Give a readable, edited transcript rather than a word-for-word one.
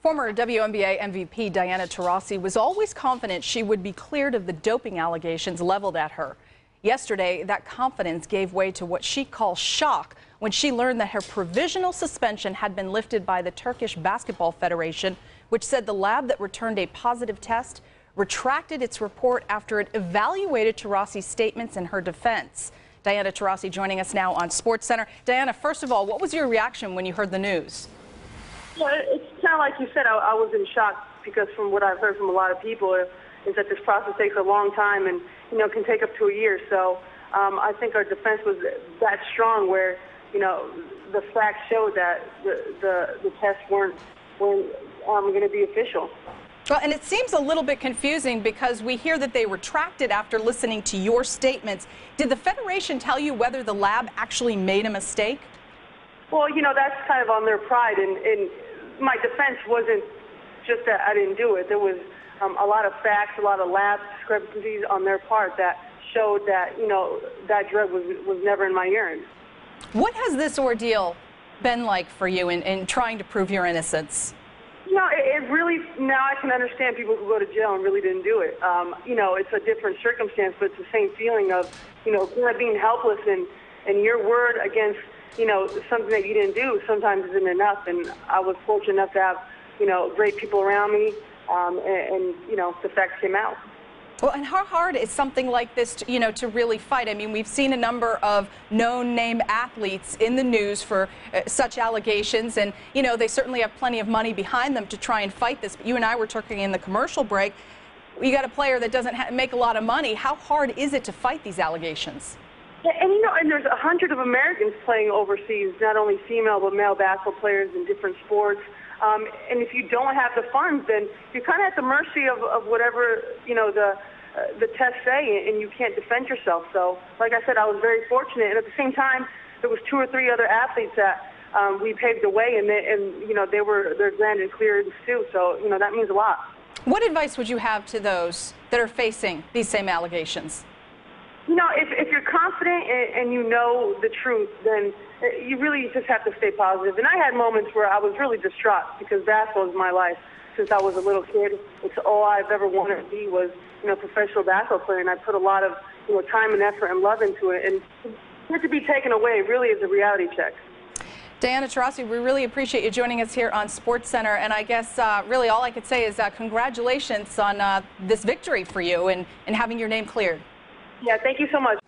Former WNBA MVP Diana Taurasi was always confident she would be cleared of the doping allegations leveled at her. Yesterday, that confidence gave way to what she calls shock when she learned that her provisional suspension had been lifted by the Turkish Basketball Federation, which said the lab that returned a positive test retracted its report after it evaluated Taurasi's statements in her defense. Diana Taurasi joining us now on SportsCenter. Diana, first of all, what was your reaction when you heard the news? Well, it's kind of like you said, I was in shock because from what I've heard from a lot of people is that this process takes a long time and, can take up to a year. So I think our defense was that strong where, the facts showed that the tests weren't going to be official. Well, and it seems a little bit confusing because we hear that they retracted after listening to your statements. Did the Federation tell you whether the lab actually made a mistake? Well, that's kind of on their pride, and my defense wasn't just that I didn't do it. There was a lot of facts, a lot of lab discrepancies on their part that showed that, that drug was never in my urine. What has this ordeal been like for you in trying to prove your innocence? It really, now I can understand people who go to jail and really didn't do it. It's a different circumstance, but it's the same feeling of, kind of being helpless and your word against something that you didn't do sometimes isn't enough. And I was fortunate enough to have, great people around me, and the facts came out. Well, and how hard is something like this, to really fight? I mean, we've seen a number of known name athletes in the news for such allegations, and, they certainly have plenty of money behind them to try and fight this. But you and I were talking in the commercial break. You got a player that doesn't make a lot of money. How hard is it to fight these allegations? Yeah, and there's 100 of Americans playing overseas, not only female but male basketball players in different sports. And if you don't have the funds, then you're kind of at the mercy of whatever the tests say, and you can't defend yourself. So, like I said, I was very fortunate, and at the same time, there was 2 or 3 other athletes that we paved the way, and they're granted clearance too. So that means a lot. What advice would you have to those that are facing these same allegations? If you're confident and you know the truth, then you really just have to stay positive. And I had moments where I was really distraught because basketball is my life. Since I was a little kid, it's all I've ever wanted to be was, a professional basketball player. And I put a lot of, time and effort and love into it. And for it to be taken away really is a reality check. Diana Taurasi, we really appreciate you joining us here on SportsCenter. And I guess really all I could say is congratulations on this victory for you and having your name cleared. Yeah, thank you so much.